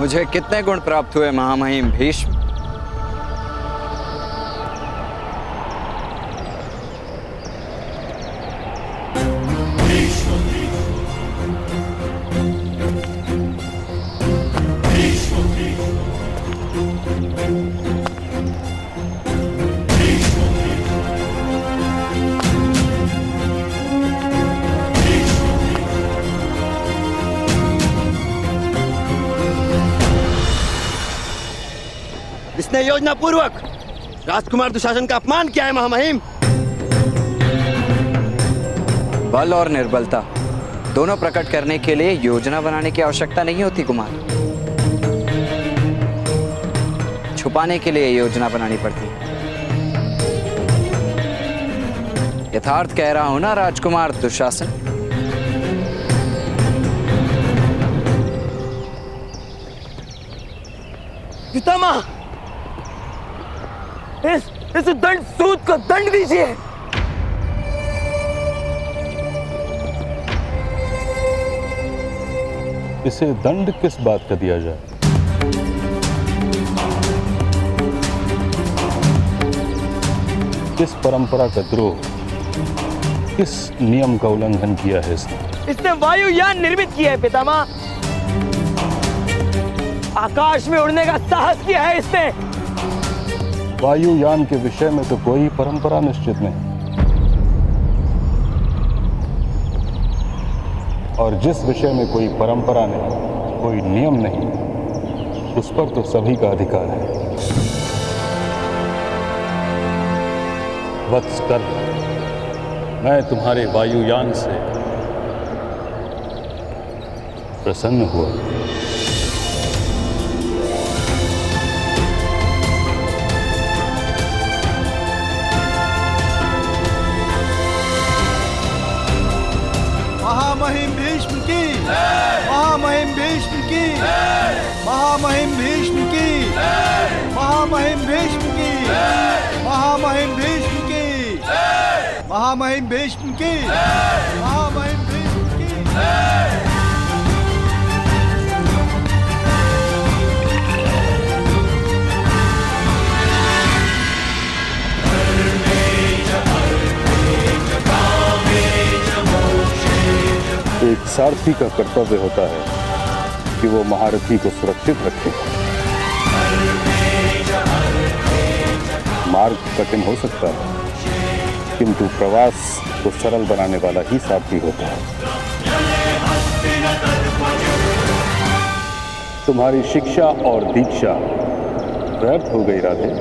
मुझे कितने गुण प्राप्त हुए महामहिम भीष्म? इसने योजना पूर्वक राजकुमार दुशासन का अपमान किया है महामहिम। बल और निर्बलता दोनों प्रकट करने के लिए योजना बनाने की आवश्यकता नहीं होती कुमार। छुपाने के लिए योजना बनानी पड़ती है। यथार्थ कह रहा हूं ना राजकुमार दुशासन? पितामह, इस दंड सूद को दंड दीजिए। इसे दंड किस बात का दिया जाए? किस परंपरा का द्रोह, किस नियम का उल्लंघन किया है इसने वायुयान निर्मित किया है पितामह। आकाश में उड़ने का साहस किया है इसने। वायुयान के विषय में तो कोई परंपरा निश्चित नहीं, और जिस विषय में कोई परंपरा नहीं, कोई नियम नहीं, उस पर तो सभी का अधिकार है। वत्स कर्ण, मैं तुम्हारे वायुयान से प्रसन्न हुआ। महामहिम भीष्म की, महामहिम भीष्म की, महामहिम भीष्म की, महामहिम भीष्म की, महामहिम भीष्म की, महामहिम भीष्म की, महामहिम भीष्म की। एक सारथी का कर्तव्य होता है कि वो महारथी को सुरक्षित रखे। मार्ग कठिन हो सकता है, किंतु प्रवास को सरल बनाने वाला ही सारथी होता है। तुम्हारी शिक्षा और दीक्षा व्यर्थ हो गई राधे।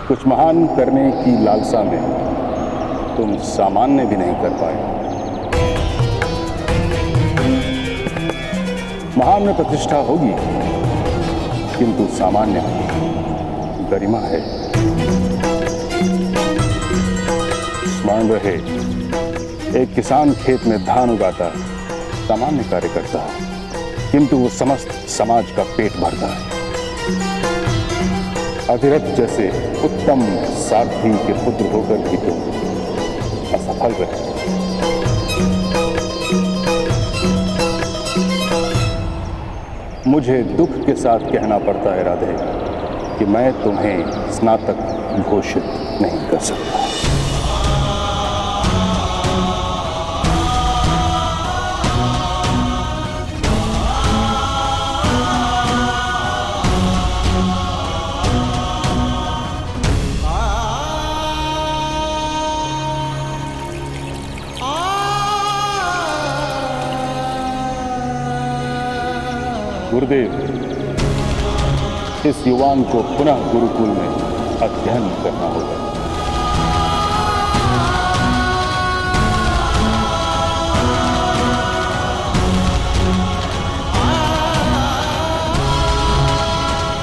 कुछ महान करने की लालसा में तुम सामान्य भी नहीं कर पाए। महान में प्रतिष्ठा होगी, किंतु सामान्य गरिमा है। स्मरण रहे, एक किसान खेत में धान उगाता है, सामान्य कार्य करता है, किंतु वो समस्त समाज का पेट भरता है। अधिरथ जैसे उत्तम सारथी के पुत्र होकर भी तो असफल रहे। मुझे दुख के साथ कहना पड़ता है राधे कि मैं तुम्हें स्नातक घोषित नहीं कर सकता। गुरुदेव, इस युवान को पुनः गुरुकुल में अध्ययन करना होगा।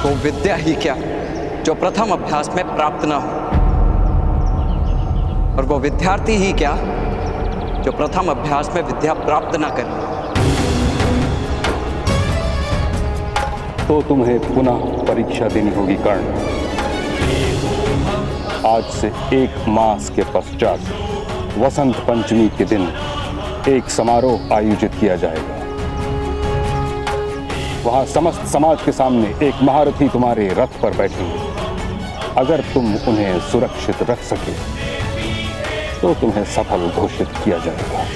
वो विद्या ही क्या जो प्रथम अभ्यास में प्राप्त न हो, और वो विद्यार्थी ही क्या जो प्रथम अभ्यास में विद्या प्राप्त न करे। तो तुम्हें पुनः परीक्षा देनी होगी कर्ण। आज से 1 मास के पश्चात वसंत पंचमी के दिन एक समारोह आयोजित किया जाएगा। वहां समस्त समाज के सामने एक महारथी तुम्हारे रथ पर बैठेंगे। अगर तुम उन्हें सुरक्षित रख सके तो तुम्हें सफल घोषित किया जाएगा।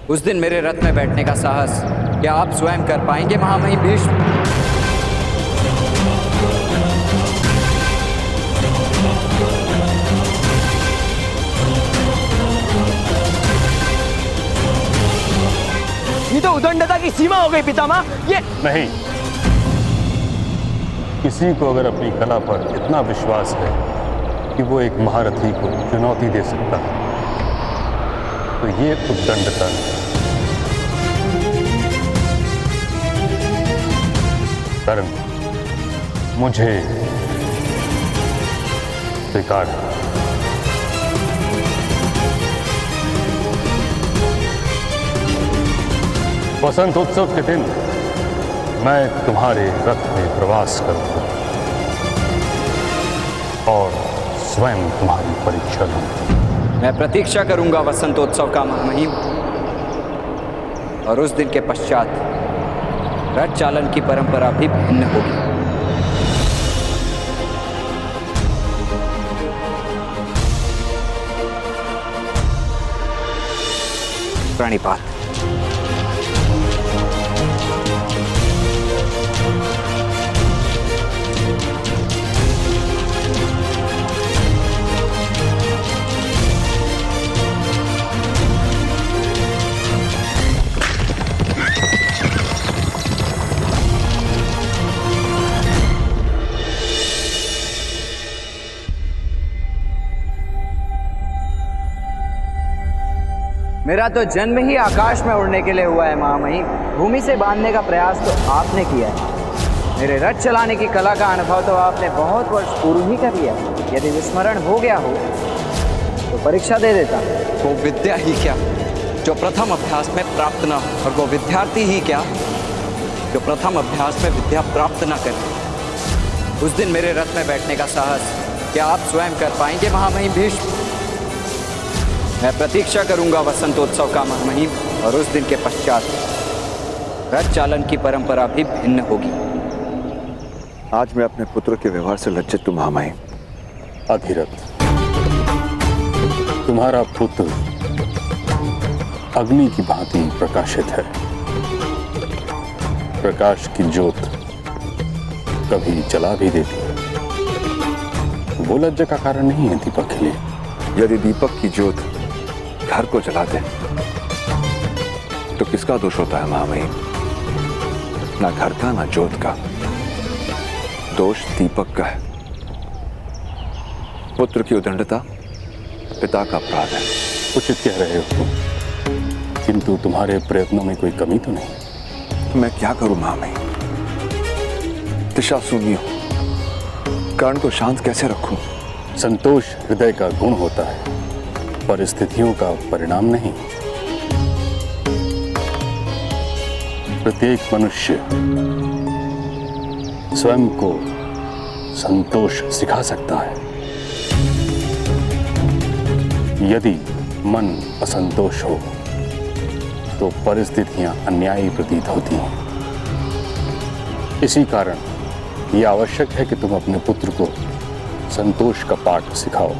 उस दिन मेरे रथ में बैठने का साहस क्या आप स्वयं कर पाएंगे महामहिम भीष्म? ये तो उदंडता की सीमा हो गई पितामह। ये नहीं, किसी को अगर अपनी कला पर इतना विश्वास है कि वो एक महारथी को चुनौती दे सकता है तो ये उद्दंडता नहीं, कर्म मुझे स्वीकार है। वसंत उत्सव के दिन मैं तुम्हारे रथ में प्रवास करूंगा और स्वयं तुम्हारी परीक्षा लूंगा। मैं प्रतीक्षा करूंगा वसंतोत्सव का महामहिम, और उस दिन के पश्चात रथ चालन की परंपरा भी भिन्न होगी। प्रणिपात। मेरा तो जन्म ही आकाश में उड़ने के लिए हुआ है महामहिम। भूमि से बांधने का प्रयास तो आपने किया है। मेरे रथ चलाने की कला का अनुभव तो आपने बहुत वर्ष पूर्व ही कर लिया। यदि विस्मरण हो गया हो तो परीक्षा दे देता। वो विद्या ही क्या जो प्रथम अभ्यास में प्राप्त न हो, और वो विद्यार्थी ही क्या जो प्रथम अभ्यास में विद्या प्राप्त न करे। उस दिन मेरे रथ में बैठने का साहस क्या आप स्वयं कर पाएंगे महामहिम भीष्म? मैं प्रतीक्षा करूंगा वसंतोत्सव का महामहिम, और उस दिन के पश्चात रथ चालन की परंपरा भी भिन्न होगी। आज मैं अपने पुत्र के व्यवहार से लज्जित हूं महामहिम। अधिरथ, तुम्हारा पुत्र अग्नि की भांति प्रकाशित है। प्रकाश की ज्योत कभी जला भी देती है। वो लज्जा का कारण नहीं है दीपक के लिए। यदि दीपक की ज्योत घर को जला दे तो किसका दोष होता है महामहिम? ना घर का ना ज्योत का, दोष दीपक का है। पुत्र की उदंडता पिता का अपराध है। उचित कह रहे हो तुम, किंतु तुम्हारे प्रयत्नों में कोई कमी तो नहीं। तो मैं क्या करूं महामहिम? दिशा शून्य हूं, कर्ण को शांत कैसे रखूं? संतोष हृदय का गुण होता है, परिस्थितियों का परिणाम नहीं। प्रत्येक मनुष्य स्वयं को संतोष सिखा सकता है। यदि मन असंतोष हो तो परिस्थितियां अन्यायी प्रतीत होती हैं। इसी कारण यह आवश्यक है कि तुम अपने पुत्र को संतोष का पाठ सिखाओ।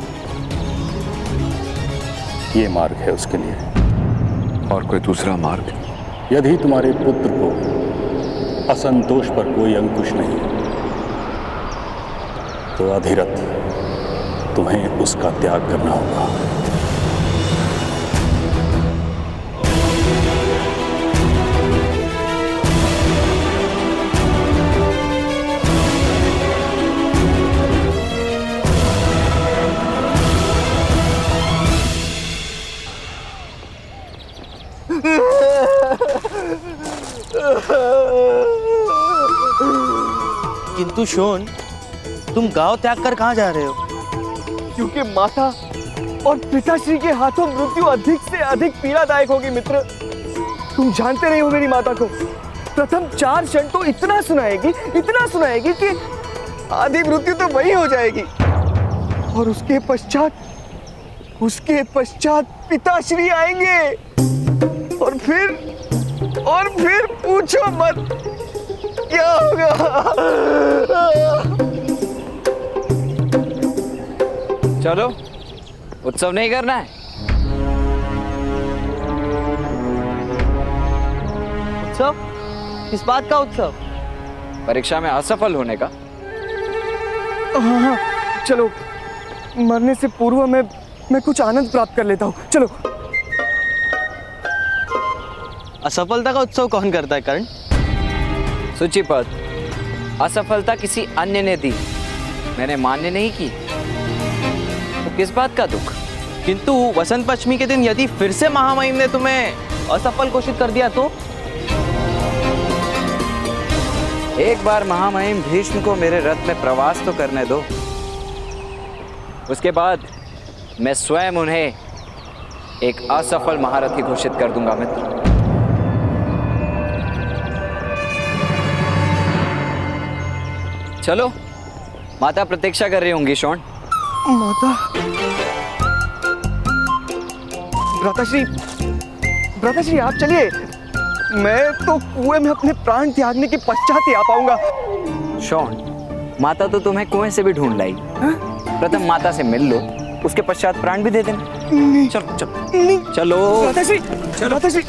ये मार्ग है उसके लिए। और कोई दूसरा मार्ग? यदि तुम्हारे पुत्र को असंतोष पर कोई अंकुश नहीं तो अधिरथ तुम्हें उसका त्याग करना होगा। किंतु शोन, तुम गांव त्याग कर कहाँ जा रहे हो? क्योंकि माता और पिताश्री के हाथों मृत्यु अधिक से अधिक पीड़ादायक होगी मित्र। तुम जानते नहीं हो मेरी माता को। प्रथम 4 क्षण तो इतना सुनाएगी कि आधी मृत्यु तो वही हो जाएगी, और उसके पश्चात पिताश्री आएंगे, और फिर पूछो मत क्या होगा। चलो, उत्सव नहीं करना है? उत्सव? किस बात का उत्सव? परीक्षा में असफल होने का। हाँ, चलो, मरने से पूर्व मैं कुछ आनंद प्राप्त कर लेता हूँ। चलो। असफलता का उत्सव कौन करता है कर्ण? सूचीपद, असफलता किसी अन्य ने दी, मैंने मान्य नहीं की, तो किस बात का दुख? किंतु वसंत पंचमी के दिन यदि फिर से महामहिम ने तुम्हें असफल घोषित कर दिया तो? एक बार महामहिम भीष्म को मेरे रथ में प्रवास तो करने दो, उसके बाद मैं स्वयं उन्हें एक असफल महारथी घोषित कर दूंगा मित्र। चलो, माता प्रतीक्षा कर रही होंगी शोण। माता? भ्राताश्री आप चलिए, मैं तो कुएं में अपने प्राण त्यागने के पश्चात ही आ पाऊंगा। शोण, माता तो तुम्हें कुएं से भी ढूंढ लाई। प्रथम माता से मिल लो, उसके पश्चात प्राण भी दे देना। चलो चलो चलो भ्राताश्री।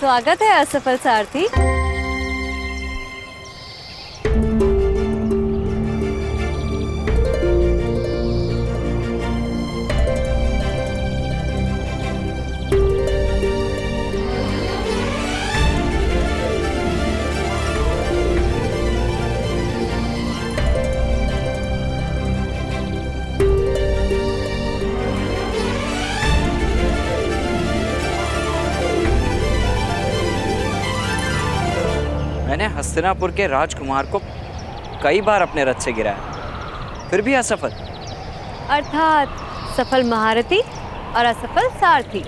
स्वागत है असफल सारथी। मैंने हस्तिनापुर के राजकुमार को कई बार अपने रथ से गिराया, फिर भी असफल। अर्थात सफल महारथी और असफल सारथी।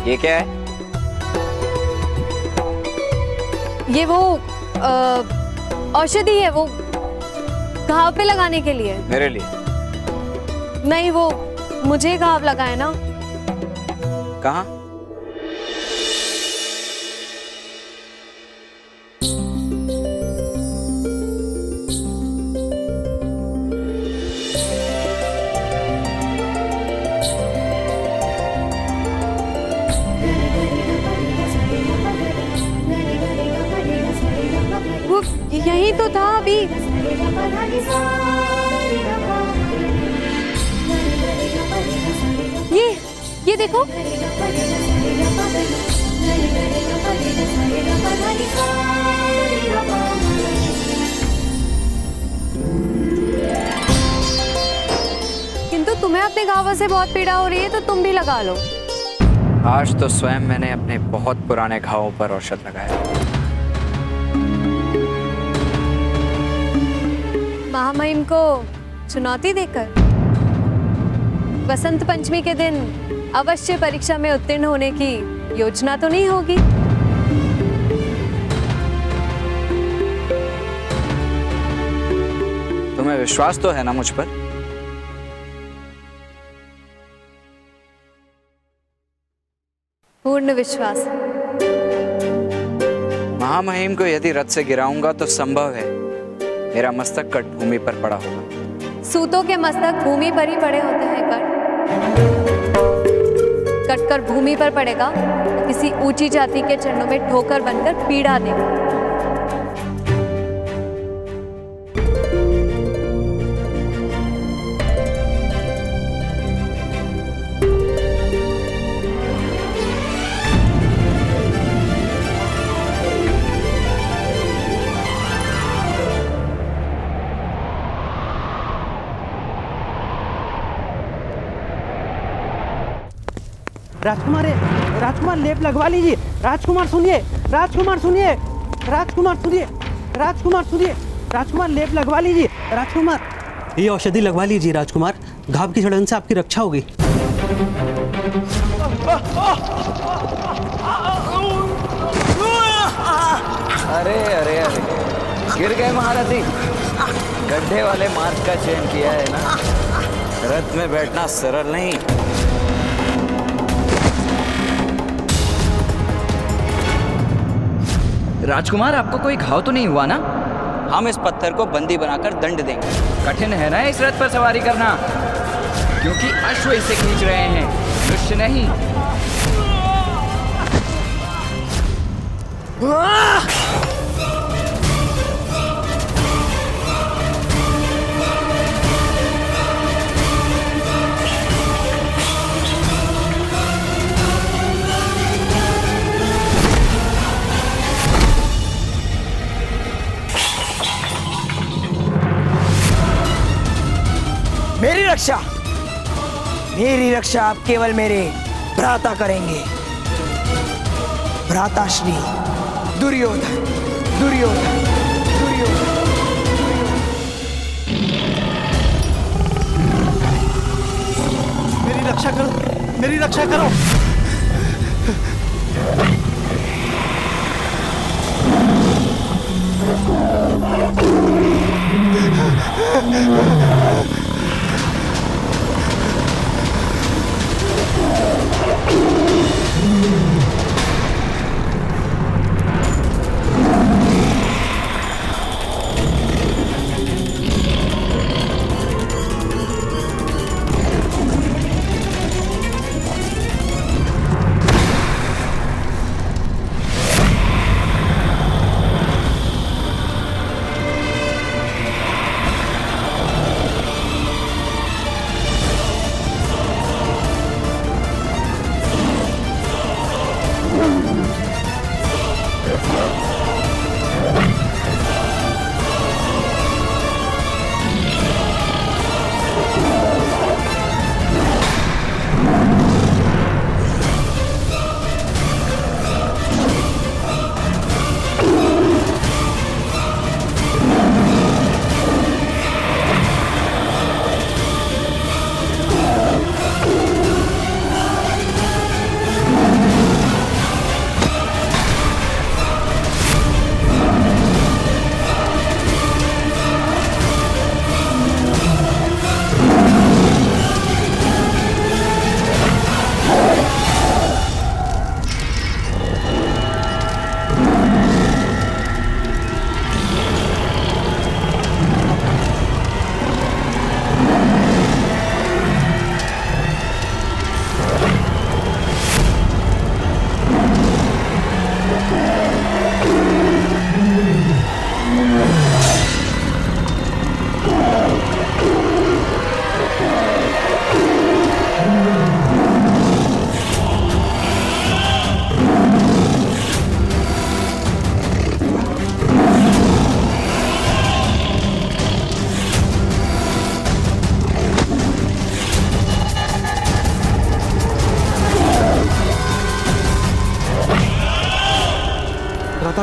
ये क्या है? ये वो औषधि है, वो घाव पे लगाने के लिए। मेरे लिए? नहीं, वो मुझे घाव लगाए ना। कहाँ? अभी ये देखो, किंतु तुम्हें अपने घावों से बहुत पीड़ा हो रही है तो तुम भी लगा लो। आज तो स्वयं मैंने अपने बहुत पुराने घावों पर औषध लगाया। महामहिम को चुनौती देकर वसंत पंचमी के दिन अवश्य परीक्षा में उत्तीर्ण होने की योजना तो नहीं होगी? तुम्हें विश्वास तो है ना मुझ पर? पूर्ण विश्वास। महामहिम को यदि रथ से गिराऊंगा तो संभव है मेरा मस्तक कट भूमि पर पड़ा होगा। सूतों के मस्तक भूमि पर ही पड़े होते हैं कट कर भूमि पर पड़ेगा तो किसी ऊंची जाति के चरणों में ठोकर बनकर पीड़ा देगा। राजकुमार राजकुमार लेप लगवा लीजिए। राजकुमार सुनिए, राजकुमार सुनिए, राजकुमार सुनिए, राजकुमार सुनिए, राजकुमार लेप लगवा लीजिए। राजकुमार ये औषधि लगवा लीजिए राजकुमार, घाव की सड़न से आपकी रक्षा होगी। अरे अरे अरे, गिर गए महारथी। गड्ढे वाले मार्ग का चयन किया है ना, रथ में बैठना सरल नहीं। राजकुमार, आपको कोई घाव तो नहीं हुआ ना? हम इस पत्थर को बंदी बनाकर दंड देंगे। कठिन है ना इस रथ पर सवारी करना, क्योंकि अश्व इसे खींच रहे हैं, मनुष्य नहीं। मेरी रक्षा आप केवल मेरे भ्राता करेंगे। भ्राताश्री दुर्योधन, दुर्योधन, दुर्योधन। मेरी रक्षा करो, मेरी रक्षा करो।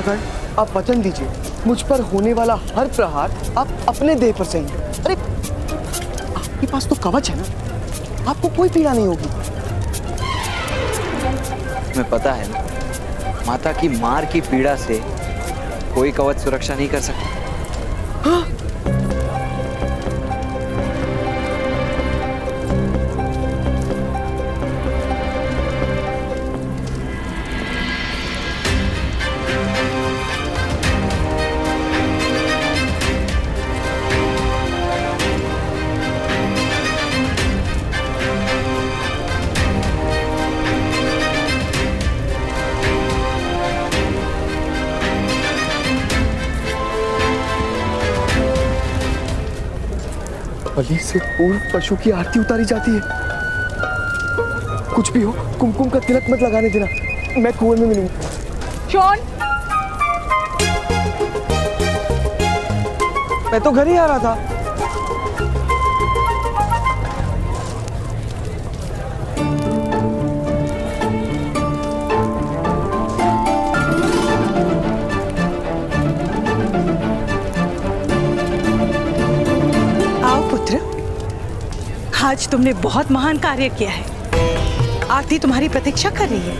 मातागण, आप वचन दीजिए मुझ पर होने वाला हर प्रहार आप अपने देह पर सहेंगे। अरे आपके पास तो कवच है ना, आपको कोई पीड़ा नहीं होगी। तुम्हें पता है ना, माता की मार की पीड़ा से कोई कवच सुरक्षा नहीं कर सकता। हाँ? बलि से पूर्व पशु की आरती उतारी जाती है। कुछ भी हो, कुमकुम का तिलक मत लगाने देना, मैं कुएं में मिलूंगा। शॉन, मैं तो घर ही आ रहा था। आज तुमने बहुत महान कार्य किया है। आरती तुम्हारी प्रतीक्षा कर रही है।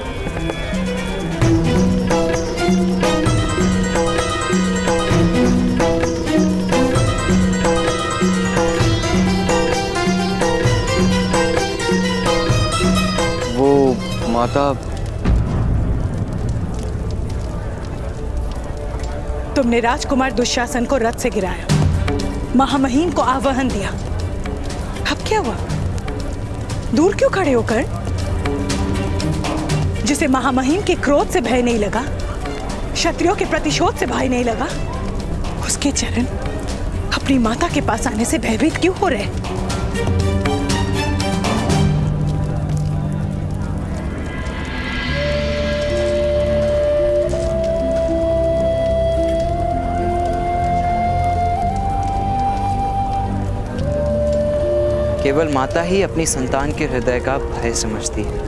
वो माता, तुमने राजकुमार दुशासन को रथ से गिराया, महामहिम को आवाहन दिया। अब क्या हुआ? दूर क्यों खड़े होकर? जिसे महामहिम के क्रोध से भय नहीं लगा, क्षत्रियों के प्रतिशोध से भय नहीं लगा, उसके चरण अपनी माता के पास आने से भयभीत क्यों हो रहे? केवल माता ही अपनी संतान के हृदय का भय समझती है,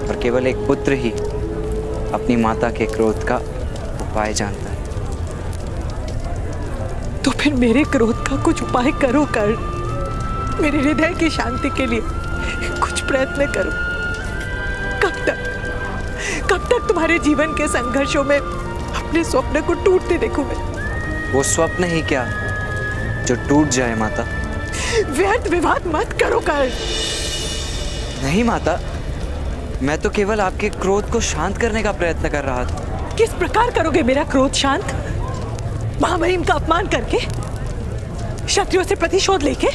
और केवल एक पुत्र ही अपनी माता के क्रोध का उपाय जानता है। तो फिर मेरे क्रोध का कुछ उपाय करो कर, मेरे हृदय की शांति के लिए कुछ प्रयत्न करो। कब तक तुम्हारे जीवन के संघर्षों में अपने स्वप्न को टूटते देखूं मैं? वो स्वप्न ही क्या जो टूट जाए माता। व्यर्थ विवाद मत करो कर। नहीं माता, मैं तो केवल आपके क्रोध को शांत करने का प्रयत्न कर रहा था। किस प्रकार करोगे मेरा क्रोध शांत? महामहिम का अपमान करके? क्षत्रियों से प्रतिशोध लेके?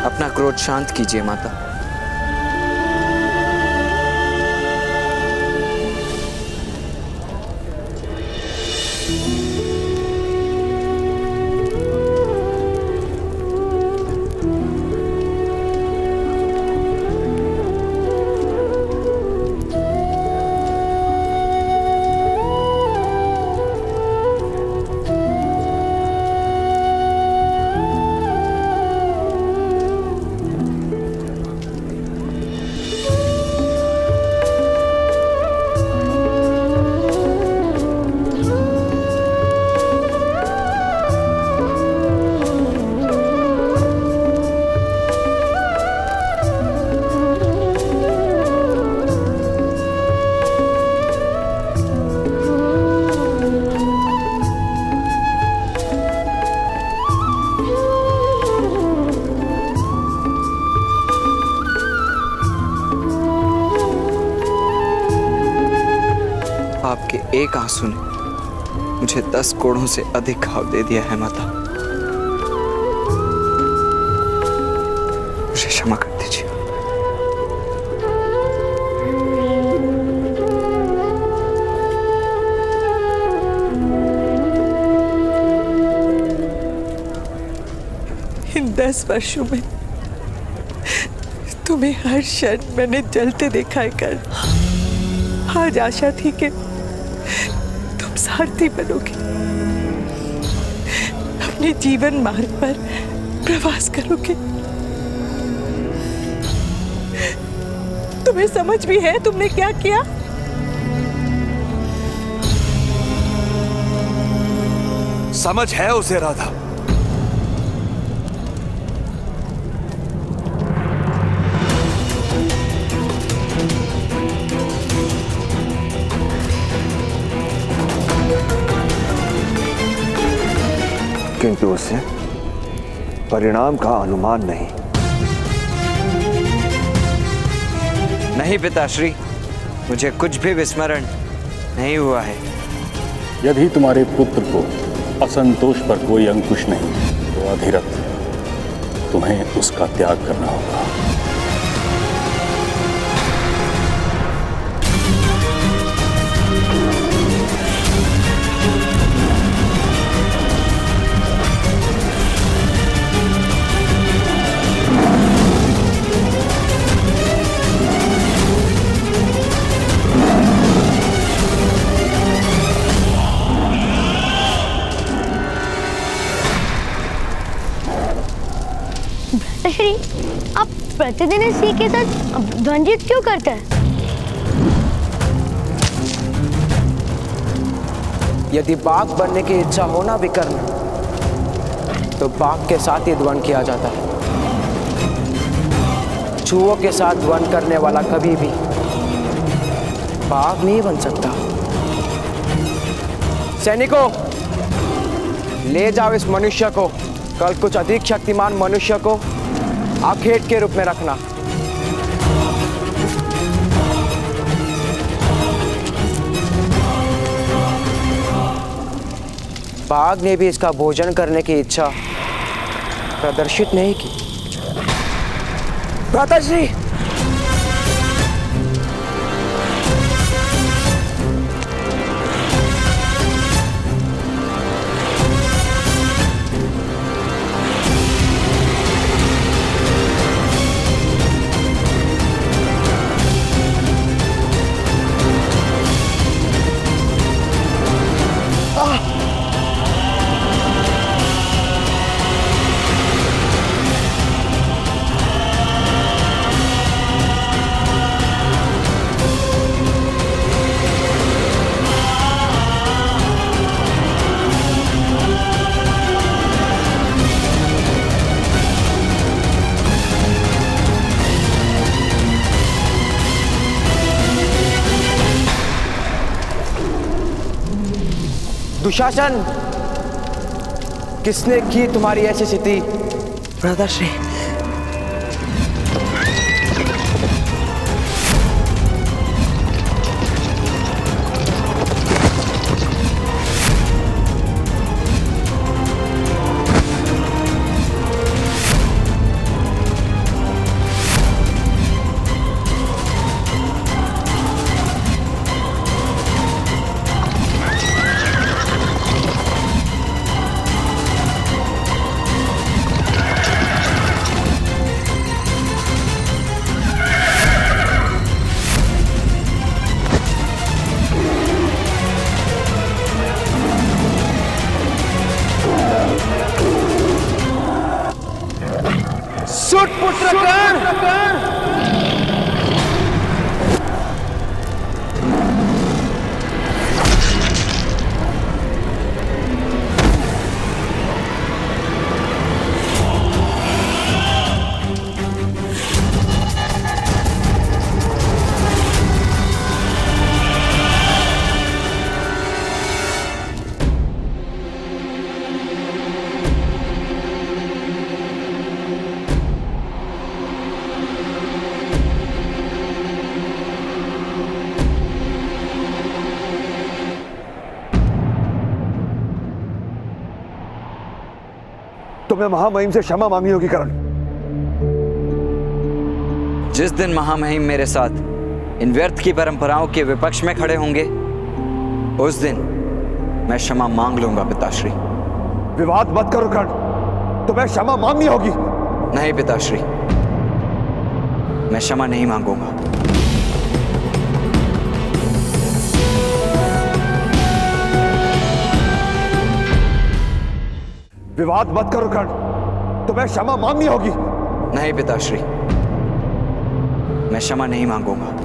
अपना क्रोध शांत कीजिए माता। आपके एक आंसू ने मुझे 10 कोड़ों से अधिक घाव दे दिया है माता। मुझे क्षमा कर दीजिए। इन 10 वर्षों में तुम्हें हर क्षण मैंने जलते देखा है कर। आज आशा थी कि तुम सारथी बनोगे, अपने जीवन मार्ग पर प्रवास करोगे। तुम्हें समझ भी है तुमने क्या किया? समझ है उसे राधा। किंतु उसे परिणाम का अनुमान नहीं। नहीं पिताश्री, मुझे कुछ भी विस्मरण नहीं हुआ है। यदि तुम्हारे पुत्र को असंतोष पर कोई अंकुश नहीं तो अधिरथ तुम्हें उसका त्याग करना होगा। श्री, आप प्रतिदिन इस सिंह के साथ द्वंद्वित क्यों करते हैं? यदि बाघ बनने की इच्छा हो ना विकर्ण, तो बाघ के साथ ही द्वंद्व किया जाता है। चूहों के साथ द्वंद्व करने वाला कभी भी बाघ नहीं बन सकता। सैनिकों, ले जाओ इस मनुष्य को। कल कुछ अधिक शक्तिमान मनुष्य को आखेट के रूप में रखना। बाघ ने भी इसका भोजन करने की इच्छा प्रदर्शित नहीं की। भ्राताश्री, दुशासन, किसने की तुम्हारी ऐसी स्थिति? भ्राताश्री, सुटपुत्र कर्ण! तुम्हें महामहिम से क्षमा मांगनी होगी कर्ण। जिस दिन महामहिम मेरे साथ इन व्यर्थ की परंपराओं के विपक्ष में खड़े होंगे, उस दिन मैं क्षमा मांग लूंगा पिताश्री। विवाद मत करो कर्ण, तुम्हें क्षमा मांगनी होगी। नहीं पिताश्री, मैं क्षमा नहीं मांगूंगा। विवाद मत करो कर्ण, तुम्हें क्षमा मांगनी होगी। नहीं पिताश्री, मैं क्षमा नहीं मांगूंगा।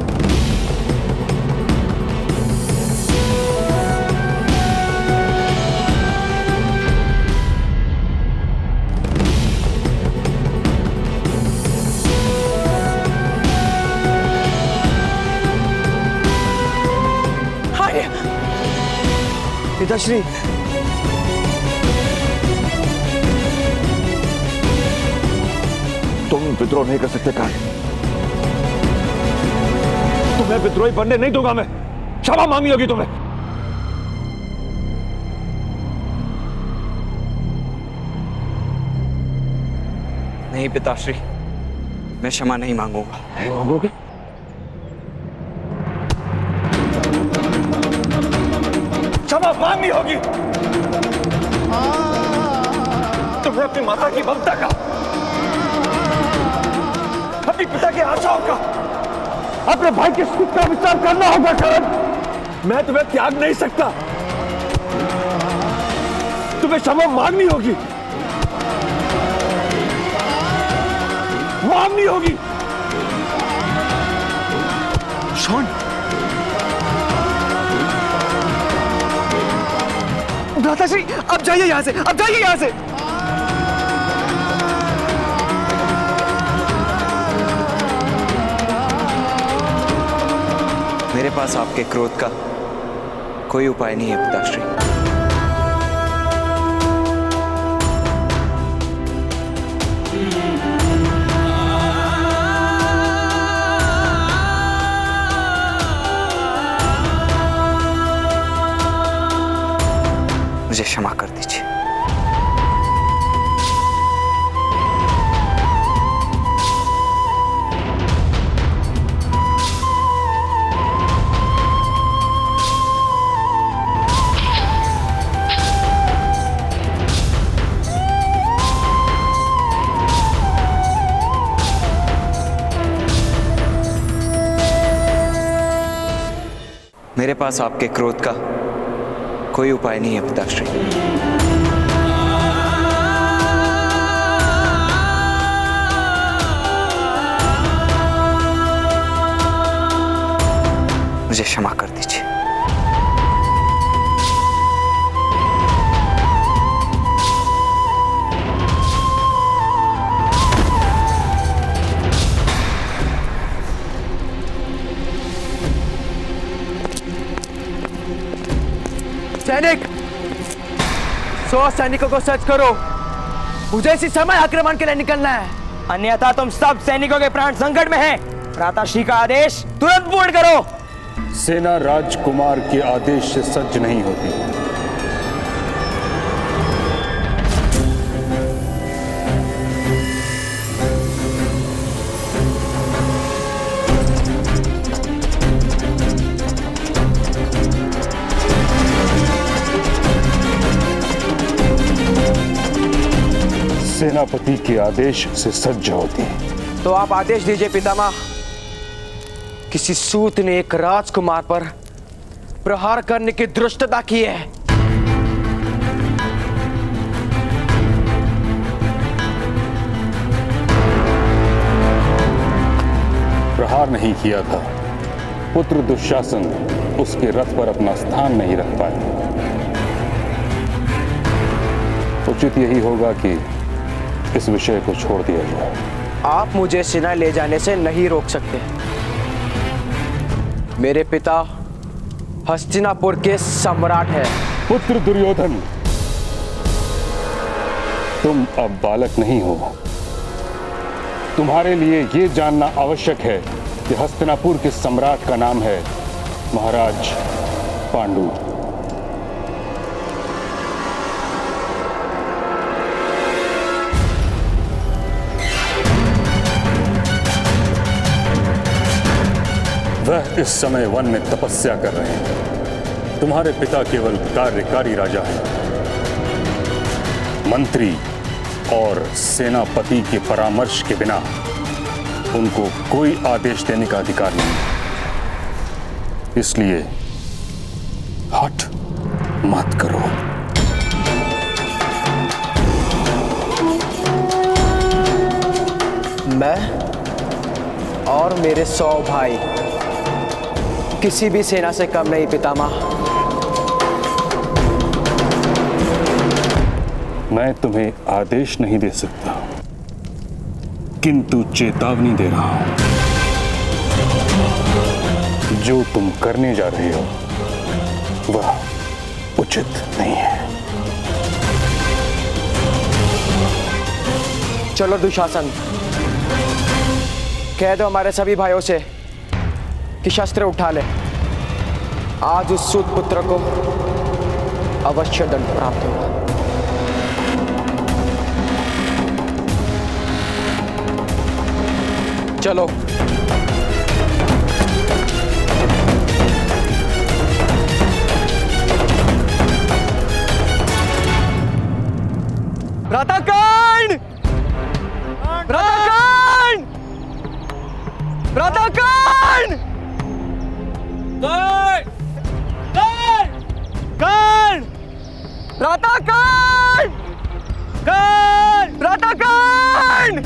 पिताश्री, तुम विद्रोह नहीं कर सकते कर्ण। तुम्हें विद्रोही बनने नहीं दूंगा मैं। क्षमा मांगनी होगी तुम्हें। नहीं पिताश्री, मैं क्षमा नहीं मांगूंगा। नहीं मांगोगे? क्षमा मांगनी होगी। तुम्हें अपनी माता की ममता का, अपने पिता के आशाओं का, अपने भाई के सुख का विचार करना होगा करण। मैं तुम्हें त्याग नहीं सकता। तुम्हें क्षमा मांगनी होगी, मांगनी होगी। शॉन, भ्राताश्री, अब जाइए यहां से, अब जाइए यहां से। मेरे पास आपके क्रोध का कोई उपाय नहीं है पिताश्री। मुझे क्षमा कर दीजिए। मेरे पास आपके क्रोध का कोई उपाय नहीं है पिताश्री। मुझे क्षमा कर दीजिए। सैनिक, 100 सैनिकों को सच करो। मुझे इसी समय आक्रमण के लिए निकलना है, अन्यथा तुम सब सैनिकों के प्राण संकट में हैं। भ्राताश्री का आदेश तुरंत पूर्ण करो। सेना राजकुमार के आदेश से सज्ज नहीं होती। सेनापति के आदेश से सज्ज होती है। तो आप आदेश दीजिए पितामह। किसी सूत ने एक राजकुमार पर प्रहार करने की धृष्टता की है। प्रहार नहीं किया था। पुत्र दुशासन उसके रथ पर अपना स्थान नहीं रख पाए। उचित यही होगा कि इस विषय को छोड़ दिया जाए। आप मुझे सेना ले जाने से नहीं रोक सकते। मेरे पिता हस्तिनापुर के सम्राट हैं। पुत्र दुर्योधन, तुम अब बालक नहीं हो। तुम्हारे लिए यह जानना आवश्यक है कि हस्तिनापुर के सम्राट का नाम है महाराज पांडु। वह इस समय वन में तपस्या कर रहे हैं। तुम्हारे पिता केवल कार्यकारी राजा हैं। मंत्री और सेनापति के परामर्श के बिना उनको कोई आदेश देने का अधिकार नहीं। इसलिए हठ मत करो। मैं और मेरे 100 भाई किसी भी सेना से कम नहीं पितामह। मैं तुम्हें आदेश नहीं दे सकता, किंतु चेतावनी दे रहा हूं। जो तुम करने जा रहे हो वह उचित नहीं है। चलो दुशासन, कह दो हमारे सभी भाइयों से कि शस्त्र उठा ले। आज उस सूत पुत्र को अवश्य दंड प्राप्त होगा। चलो। प्रातःकाल! प्रातःकाल! प्रातःकाल! काल! प्रातःकाल! काल! प्रातःकाल!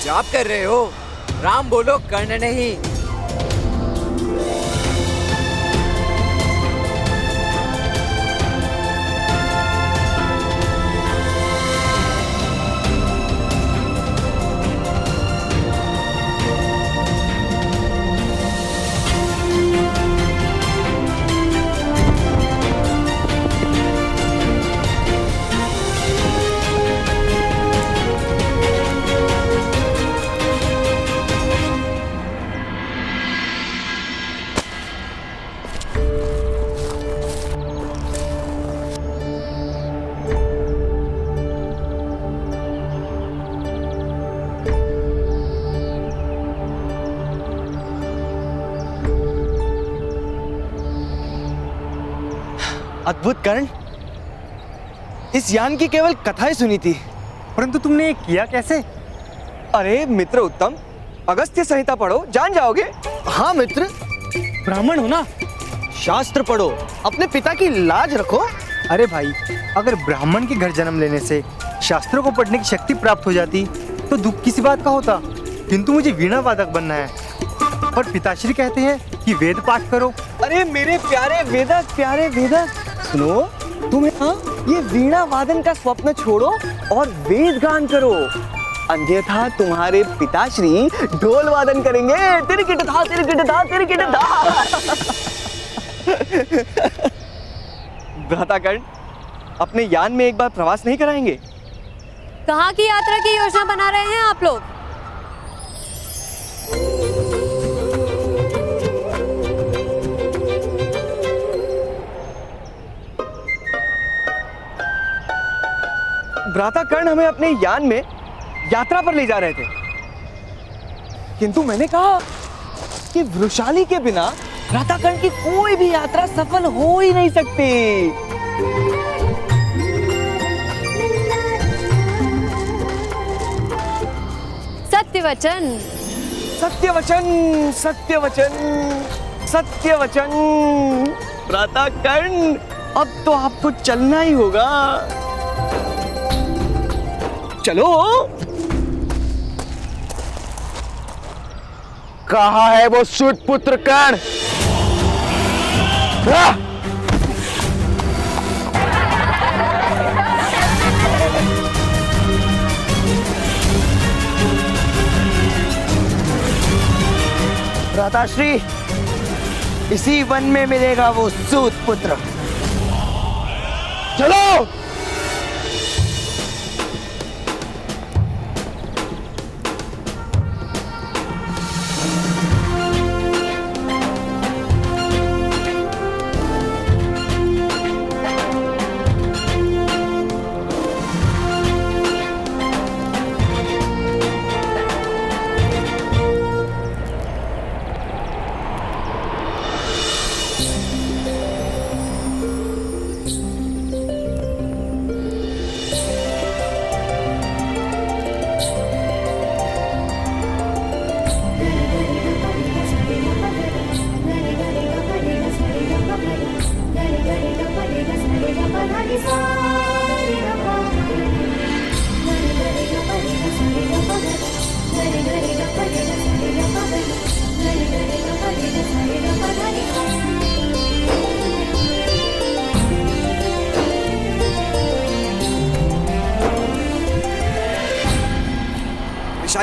जाप कर रहे हो? राम बोलो, कर्ण नहीं। अद्भुत कर्ण, इस यान की केवल कथाएं सुनी थी, परंतु तुमने ये किया कैसे? अरे मित्र उत्तम, अगस्त्य संहिता पढ़ो, जान जाओगे। हाँ मित्र, ब्राह्मण हो ना, शास्त्र पढ़ो, अपने पिता की लाज रखो। अरे भाई, अगर ब्राह्मण के घर जन्म लेने से शास्त्रों को पढ़ने की शक्ति प्राप्त हो जाती तो दुख किसी बात का होता, किंतु मुझे वीणा वादक बनना है और पिताश्री कहते हैं कि वेद पाठ करो। अरे मेरे प्यारे वेदक, प्यारे वेदक, सुनो, तुम्हें ये वीणा वादन का स्वप्न छोड़ो और वेद गान करो, अन्यथा तुम्हारे पिताश्री ढोल वादन करेंगे। तिरकिट था, तिरकिट था, तिरकिट था। भ्राताकर्ण, अपने यान में एक बार प्रवास नहीं कराएंगे? कहाँ की यात्रा की योजना बना रहे हैं आप लोग? भ्राताकर्ण हमें अपने यान में यात्रा पर ले जा रहे थे, किंतु मैंने कहा कि वृषाली के बिना भ्राताकर्ण की कोई भी यात्रा सफल हो ही नहीं सकती। सत्यवचन, सत्यवचन, सत्यवचन, सत्यवचन। भ्राताकर्ण, अब तो आपको चलना ही होगा। चलो। कहाँ है वो सूत पुत्र कर्ण? भ्राताश्री, इसी वन में मिलेगा वो सूत पुत्र। चलो।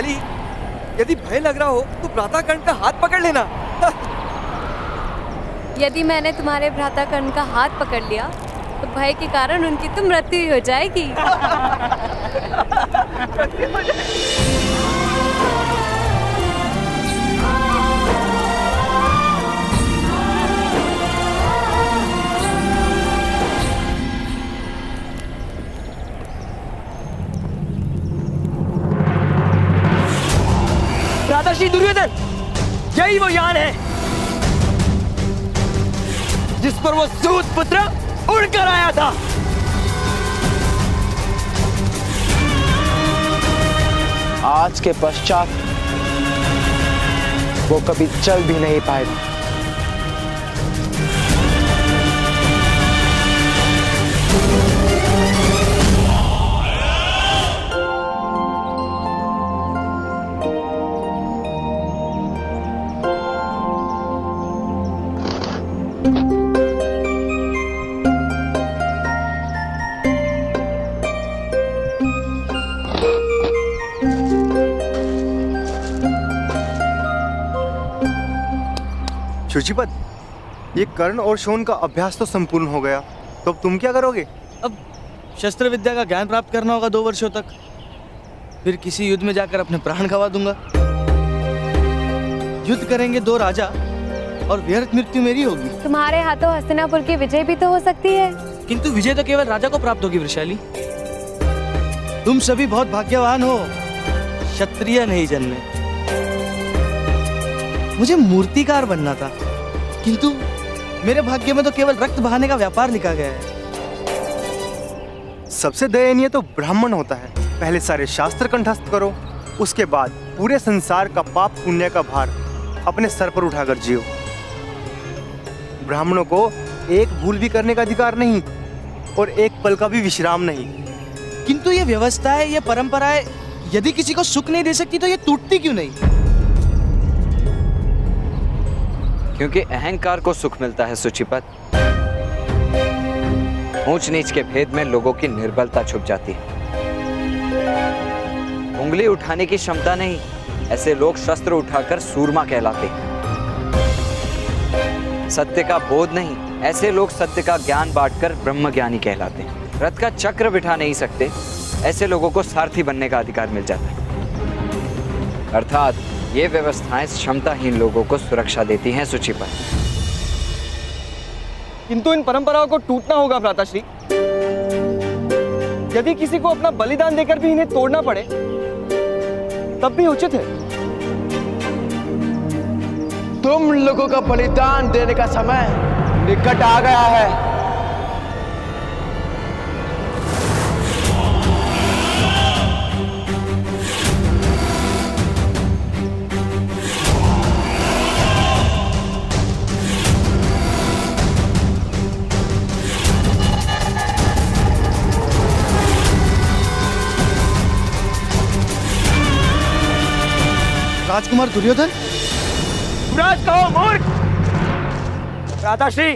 वृषाली, यदि भय लग रहा हो तो भ्राता कर्ण का हाथ पकड़ लेना। यदि मैंने तुम्हारे भ्राता कर्ण का हाथ पकड़ लिया तो भय के कारण उनकी तो मृत्यु ही हो जाएगी। भ्राताश्री दुर्योधन, यही वो यान है जिस पर वो सूत पुत्र उड़कर आया था। आज के पश्चात वो कभी चल भी नहीं पाएगा। शुचिपद, ये कर्ण और शोन का अभ्यास तो संपूर्ण हो गया, तो अब तुम क्या करोगे? अब शस्त्र विद्या का ज्ञान प्राप्त करना होगा 2 वर्षों तक, फिर किसी युद्ध में जाकर अपने प्राण गंवा दूंगा। युद्ध करेंगे 2 राजा और व्यर्थ मृत्यु मेरी होगी। तुम्हारे हाथों हस्तिनापुर की विजय भी तो हो सकती है। किंतु विजय तो केवल राजा को प्राप्त होगी वृषाली। तुम सभी बहुत भाग्यवान हो, क्षत्रिय नहीं जन्मे। मुझे मूर्तिकार बनना था, किंतु मेरे भाग्य में तो केवल रक्त बहाने का व्यापार लिखा गया है। सबसे दयनीय तो ब्राह्मण होता है। पहले सारे शास्त्र कंठस्थ करो, उसके बाद पूरे संसार का पाप पुण्य का भार अपने सर पर उठाकर जियो। ब्राह्मणों को एक भूल भी करने का अधिकार नहीं और एक पल का भी विश्राम नहीं। किंतु ये व्यवस्था है, ये परंपराएं यदि किसी को सुख नहीं दे सकती तो ये टूटती क्यों नहीं? क्योंकि अहंकार को सुख मिलता है सुचिपत। ऊंच नीच के भेद में लोगों की निर्बलता छुप जाती है। उंगली उठाने की क्षमता नहीं, ऐसे लोग शस्त्र उठाकर सूरमा कहलाते हैं। सत्य का बोध नहीं, ऐसे लोग सत्य का ज्ञान बांटकर ब्रह्मज्ञानी कहलाते हैं। रथ का चक्र बिठा नहीं सकते, ऐसे लोगों को सारथी बनने का अधिकार मिल जाता है। अर्थात ये व्यवस्थाएं क्षमताहीन लोगों को सुरक्षा देती हैं सुचिपत। किंतु इन परंपराओं को टूटना होगा भ्राताश्री। यदि किसी को अपना बलिदान देकर भी इन्हें तोड़ना पड़े तब भी उचित है। तुम लोगों का बलिदान देने का समय निकट आ गया है। राजकुमार दुर्योधन, युवराज कहो मूर्ख। भ्राताश्री,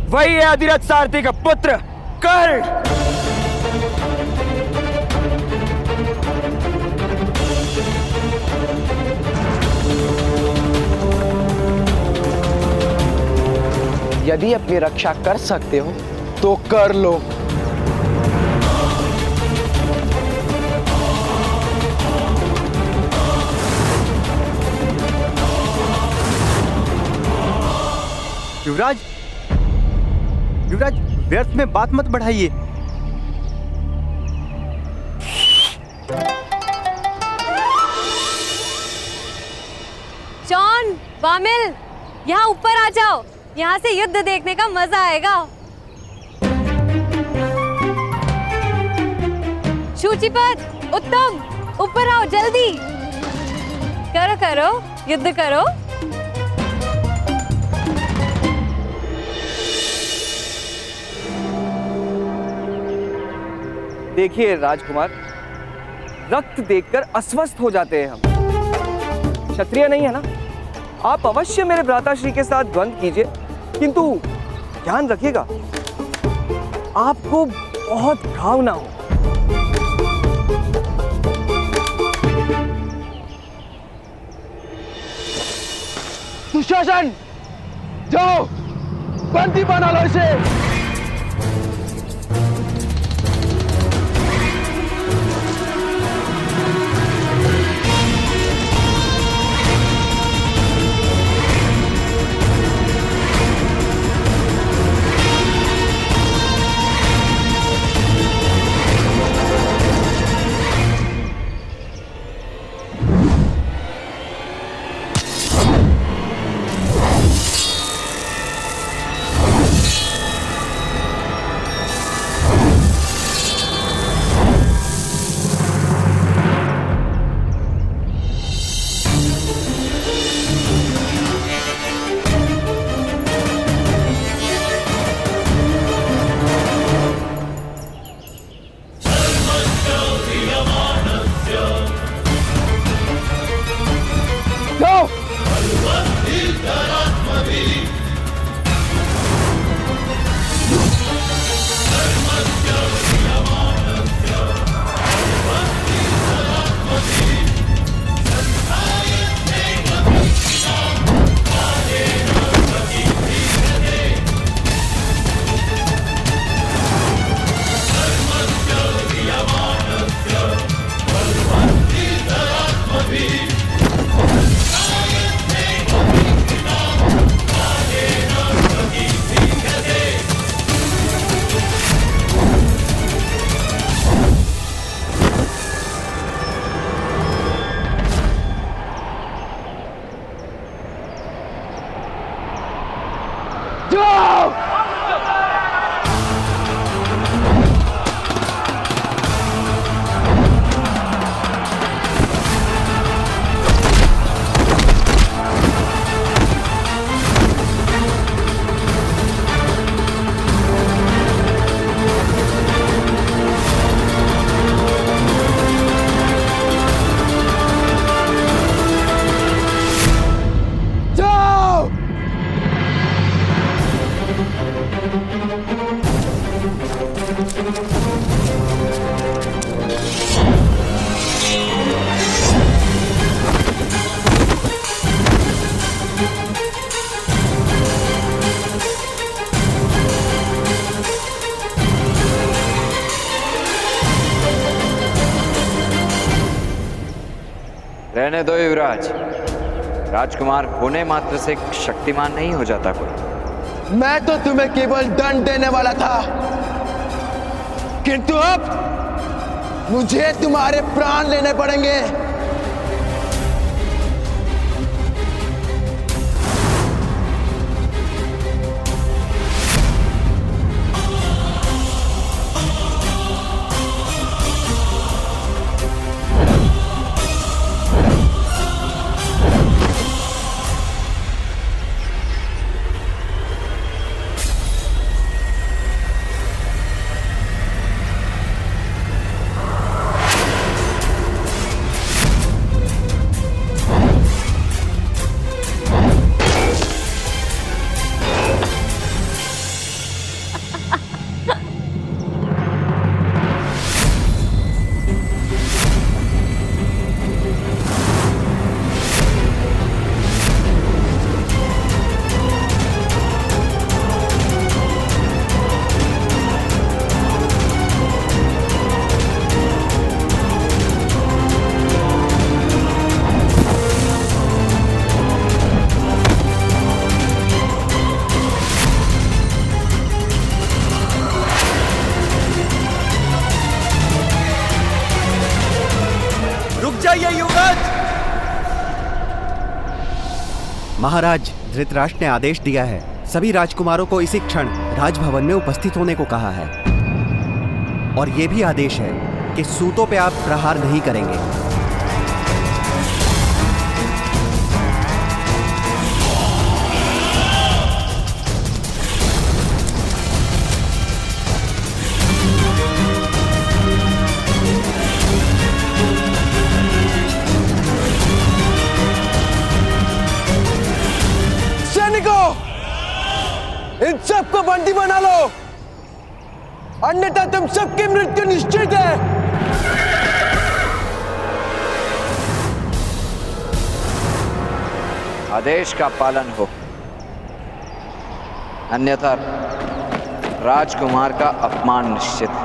वही है अधिरथ सारथी का पुत्र कर्ण। यदि अपनी रक्षा कर सकते हो तो कर लो। युवराज, युवराज, व्यर्थ में बात मत बढ़ाइए। जॉन, वामिल, यहाँ ऊपर आ जाओ। यहाँ से युद्ध देखने का मजा आएगा। शुचिपद, उत्तम, ऊपर आओ जल्दी। करो करो, युद्ध करो। देखिए राजकुमार, रक्त देखकर अस्वस्थ हो जाते हैं हम। क्षत्रिय नहीं है ना? आप अवश्य मेरे भ्राताश्री के साथ द्वंद्व कीजिए, किंतु ध्यान रखिएगा आपको बहुत घाव ना हो। दुशासन, जाओ बंदी बना लो इसे। रहने दो युवराज, राजकुमार होने मात्र से शक्तिमान नहीं हो जाता कोई। मैं तो तुम्हें केवल दंड देने वाला था, किंतु अब मुझे तुम्हारे प्राण लेने पड़ेंगे। महाराज, धृतराष्ट्र ने आदेश दिया है, सभी राजकुमारों को इसी क्षण राजभवन में उपस्थित होने को कहा है। और यह भी आदेश है कि सूतों पे आप प्रहार नहीं करेंगे। इन सबको बंदी बना लो, अन्यथा तुम सबकी मृत्यु निश्चित है। आदेश का पालन हो, अन्यथा राजकुमार का अपमान निश्चित है।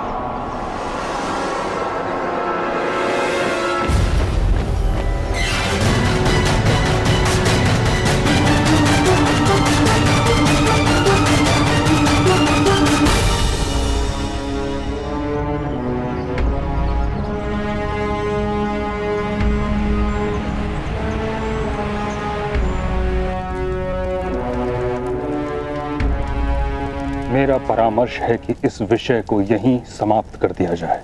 मेरा परामर्श है कि इस विषय को यहीं समाप्त कर दिया जाए।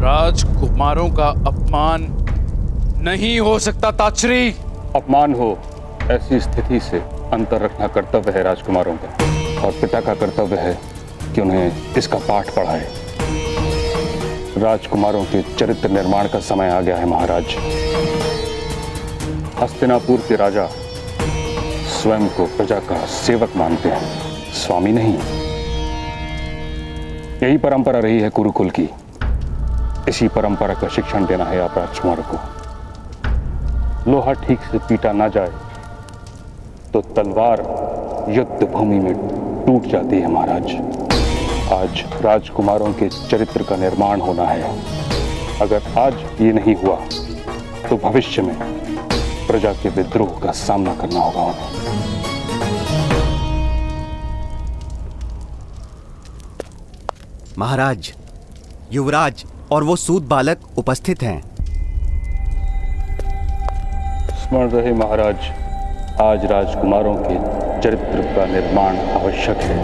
राजकुमारों का अपमान नहीं हो सकता ताचरी। अपमान हो ऐसी स्थिति से अंतर रखना कर्तव्य है राजकुमारों का, और पिता का कर्तव्य है कि उन्हें इसका पाठ पढ़ाए। राजकुमारों के चरित्र निर्माण का समय आ गया है महाराज। हस्तिनापुर के राजा स्वयं को प्रजा का सेवक मानते हैं, स्वामी नहीं। यही परंपरा रही है कुरुकुल की। इसी परंपरा का शिक्षण देना है आप राजकुमारों को। लोहा ठीक से पीटा ना जाए तो तलवार युद्ध भूमि में टूट जाती है महाराज। आज राजकुमारों के चरित्र का निर्माण होना है। अगर आज ये नहीं हुआ तो भविष्य में प्रजा के विद्रोह का सामना करना होगा उन्हें। महाराज, युवराज और वो सूत बालक उपस्थित हैं। स्मरण रहे महाराज, आज राजकुमारों के चरित्र का निर्माण आवश्यक है।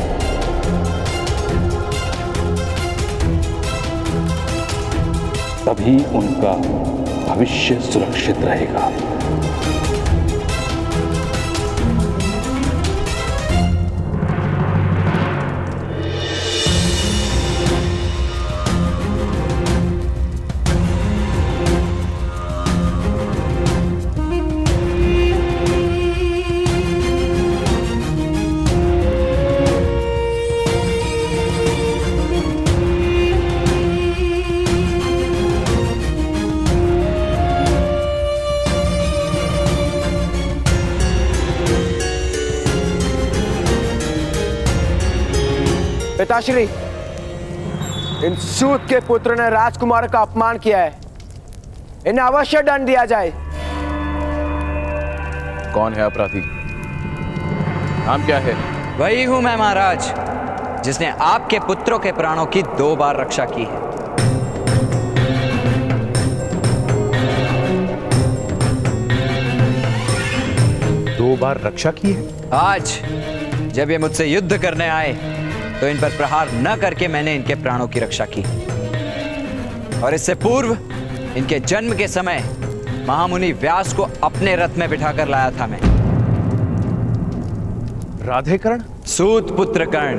तभी उनका भविष्य सुरक्षित रहेगा। पिताश्री, इन सूत के पुत्र ने राजकुमार का अपमान किया है, इन्हें अवश्य दंड दिया जाए। कौन है अपराधी? नाम क्या है? वही हूं मैं महाराज, जिसने आपके पुत्रों के प्राणों की 2 बार रक्षा की है। दो बार रक्षा की है? आज जब ये मुझसे युद्ध करने आए तो इन पर प्रहार न करके मैंने इनके प्राणों की रक्षा की, और इससे पूर्व इनके जन्म के समय महामुनि व्यास को अपने रथ में बिठाकर लाया था मैं। राधे कर्ण? सूत पुत्र कर्ण।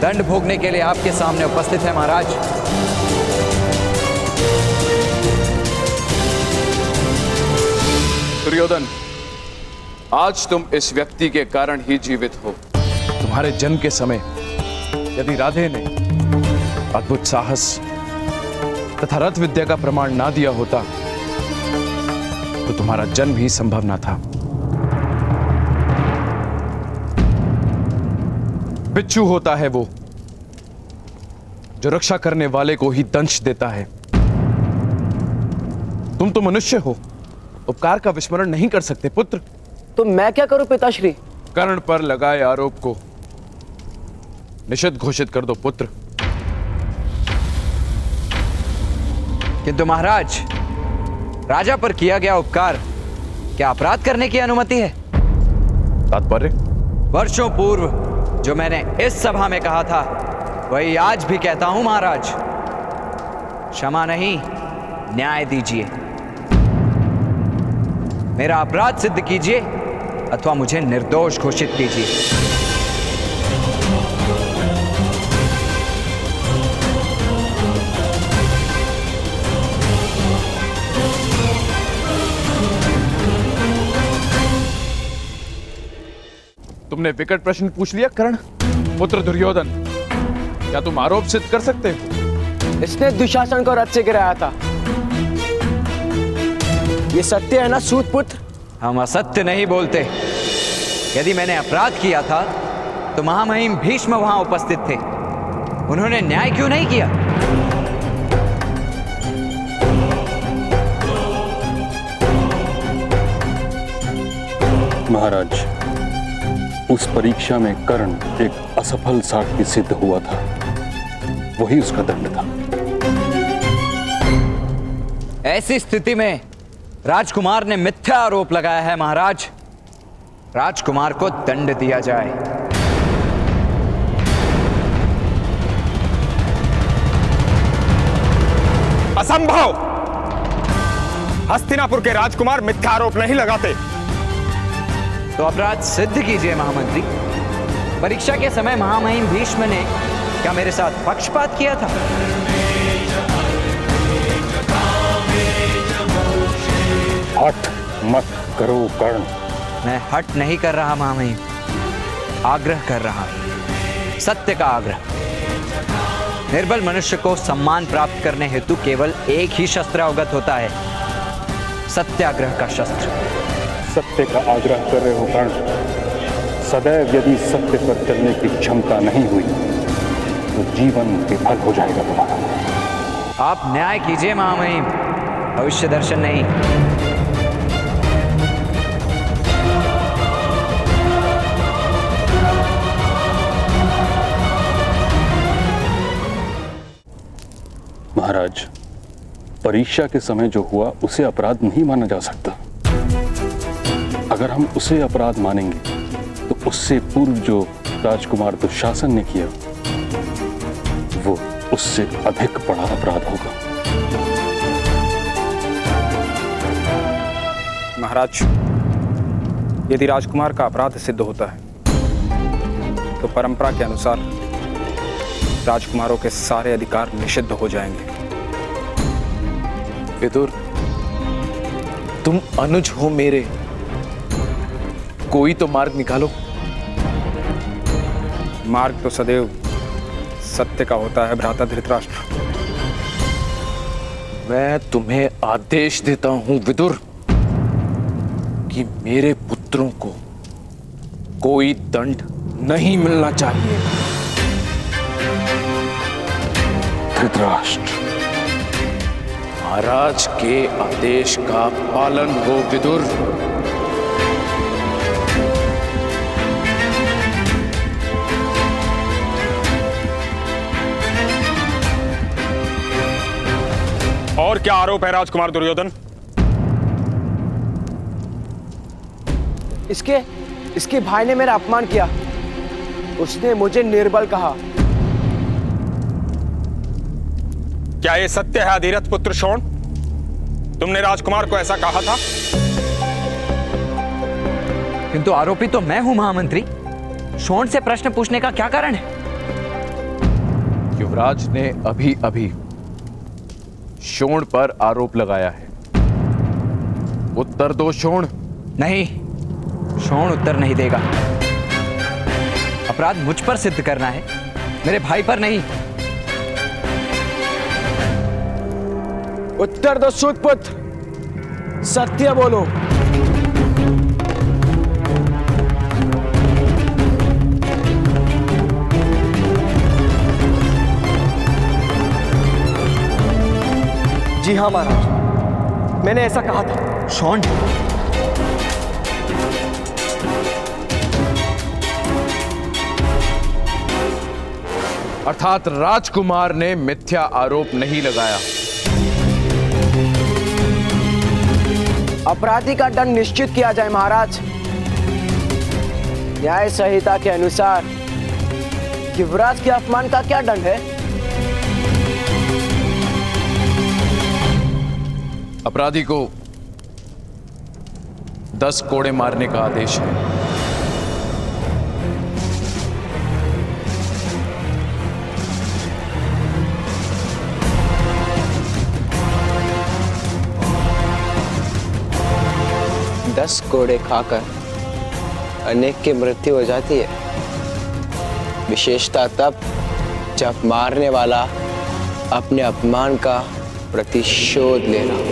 दंड भोगने के लिए आपके सामने उपस्थित है महाराज। दुर्योधन, आज तुम इस व्यक्ति के कारण ही जीवित हो। तुम्हारे जन्म के समय यदि राधे ने अद्भुत साहस तथा रथ विद्या का प्रमाण ना दिया होता तो तुम्हारा जन्म ही संभव ना था। बिच्छू होता है वो जो रक्षा करने वाले को ही दंश देता है। तुम तो मनुष्य हो, उपकार का विस्मरण नहीं कर सकते पुत्र। तो मैं क्या करूं पिताश्री? कर्ण पर लगाए आरोप को निषिद्ध घोषित कर दो पुत्र। किंतु महाराज, राजा पर किया गया उपकार क्या अपराध करने की अनुमति है? तात्पर्य? वर्षों पूर्व जो मैंने इस सभा में कहा था वही आज भी कहता हूं महाराज। क्षमा नहीं, न्याय दीजिए। मेरा अपराध सिद्ध कीजिए अथवा मुझे निर्दोष घोषित कीजिए। तुमने विकट प्रश्न पूछ लिया कर्ण। पुत्र दुर्योधन, क्या तुम आरोप सिद्ध कर सकते हो? इसने दुशासन को रथ से गिराया था। ये सत्य है ना सूत पुत्र? हम असत्य नहीं बोलते। यदि मैंने अपराध किया था तो महामहिम भीष्म वहां उपस्थित थे। उन्होंने न्याय क्यों नहीं किया? महाराज, उस परीक्षा में कर्ण एक असफल साक्षी सिद्ध हुआ था, वही उसका दंड था। ऐसी स्थिति में राजकुमार ने मिथ्या आरोप लगाया है। महाराज, राजकुमार को दंड दिया जाए। असंभव! हस्तिनापुर के राजकुमार मिथ्या आरोप नहीं लगाते। तो अपराध सिद्ध कीजिए महामंत्री। परीक्षा के समय महामहिम भीष्म ने क्या मेरे साथ पक्षपात किया था? हट मत करो कर्ण। मैं हट नहीं कर रहा महामहिम, आग्रह कर रहा हूं, सत्य का आग्रह। निर्बल मनुष्य को सम्मान प्राप्त करने हेतु केवल एक ही शस्त्र अवगत होता है, सत्याग्रह का शस्त्र। सत्य का आग्रह कर रहे हो कर्ण। सदैव यदि सत्य पर चलने की क्षमता नहीं हुई तो जीवन विफल हो जाएगा तुम्हारा। आप न्याय कीजिए महामहिम, भविष्य दर्शन नहीं। महाराज, परीक्षा के समय जो हुआ उसे अपराध नहीं माना जा सकता। अगर हम उसे अपराध मानेंगे तो उससे पूर्व जो राजकुमार दुशासन ने किया वो उससे अधिक बड़ा अपराध होगा। महाराज, यदि राजकुमार का अपराध सिद्ध होता है तो परंपरा के अनुसार राजकुमारों के सारे अधिकार निषिद्ध हो जाएंगे। विदुर, तुम अनुज हो मेरे, कोई तो मार्ग निकालो। मार्ग तो सदैव सत्य का होता है भ्राता धृतराष्ट्र। मैं तुम्हें आदेश देता हूं विदुर कि मेरे पुत्रों को कोई दंड नहीं मिलना चाहिए। धृतराष्ट्र, महाराज के आदेश का पालन हो विदुर। और क्या आरोप है राजकुमार दुर्योधन? इसके भाई ने मेरा अपमान किया। उसने मुझे निर्बल कहा। क्या ये सत्य है अधिरथ पुत्र शोण? तुमने राजकुमार को ऐसा कहा था? किंतु आरोपी तो मैं हूं महामंत्री। शोण से प्रश्न पूछने का क्या कारण है? युवराज ने अभी अभी शोण पर आरोप लगाया है। उत्तर दो शोण। नहीं, शोण उत्तर नहीं देगा। अपराध मुझ पर सिद्ध करना है, मेरे भाई पर नहीं। उत्तर दो सूतपुत्र, सत्य बोलो। जी हाँ महाराज, मैंने ऐसा कहा था। शोण, अर्थात राजकुमार ने मिथ्या आरोप नहीं लगाया। अपराधी का दंड निश्चित किया जाए महाराज। न्याय संहिता के अनुसार युवराज के अपमान का क्या दंड है? अपराधी को 10 कोड़े मारने का आदेश है। दस कोड़े खाकर अनेक की मृत्यु हो जाती है, विशेषता तब जब मारने वाला अपने अपमान का प्रतिशोध ले रहा हो।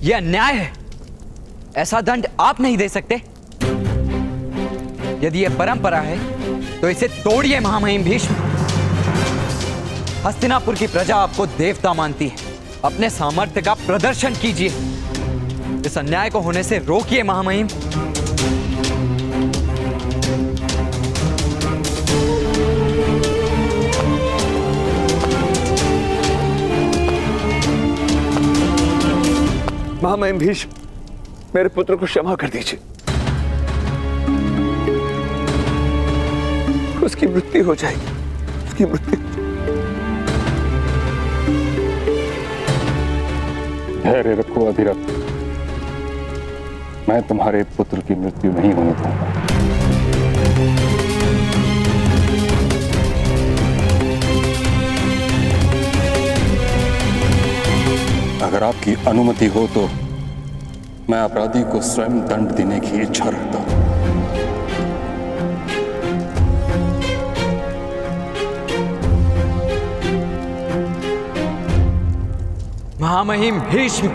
यह अन्याय है। ऐसा दंड आप नहीं दे सकते। यदि यह परंपरा है तो इसे तोड़िए महामहिम भीष्म। हस्तिनापुर की प्रजा आपको देवता मानती है। अपने सामर्थ्य का प्रदर्शन कीजिए। इस अन्याय को होने से रोकिए महामहिम। महामहिम भीष्म, मेरे पुत्र को क्षमा कर दीजिए। उसकी मृत्यु हो जाएगी, उसकी मृत्यु। धैर्य रखो अधिरथ, मैं तुम्हारे पुत्र की मृत्यु नहीं होने दूंगा। अगर आपकी अनुमति हो तो मैं अपराधी को स्वयं दंड देने की इच्छा रखता हूं। महामहिम भीष्म,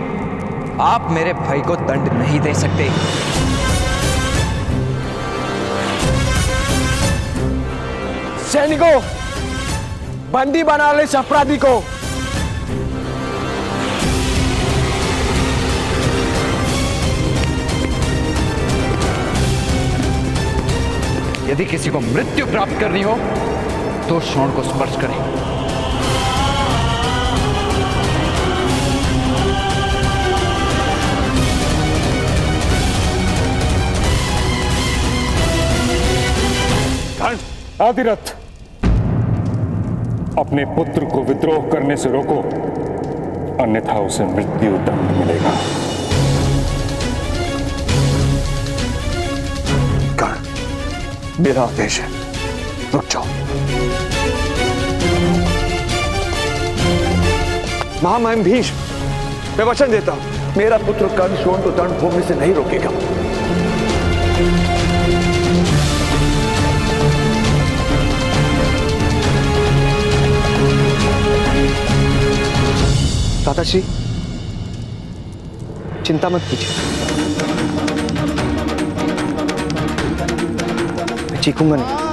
आप मेरे भाई को दंड नहीं दे सकते। सैनिकों, बंदी बना ले इस अपराधी को। यदि किसी को मृत्यु प्राप्त करनी हो तो श्रोण को स्पर्श करें। अधिरथ, अपने पुत्र को विद्रोह करने से रोको, अन्यथा उसे मृत्यु दंड मिलेगा। मेरा आदेश है, रुक जाओ। महामहिम भीष्म, मैं वचन देता हूं, मेरा पुत्र कर्ण शोण को रणभूमि से नहीं रोकेगा। दादाश्री, चिंता मत कीजिए, मैं चीखूंगा नहीं।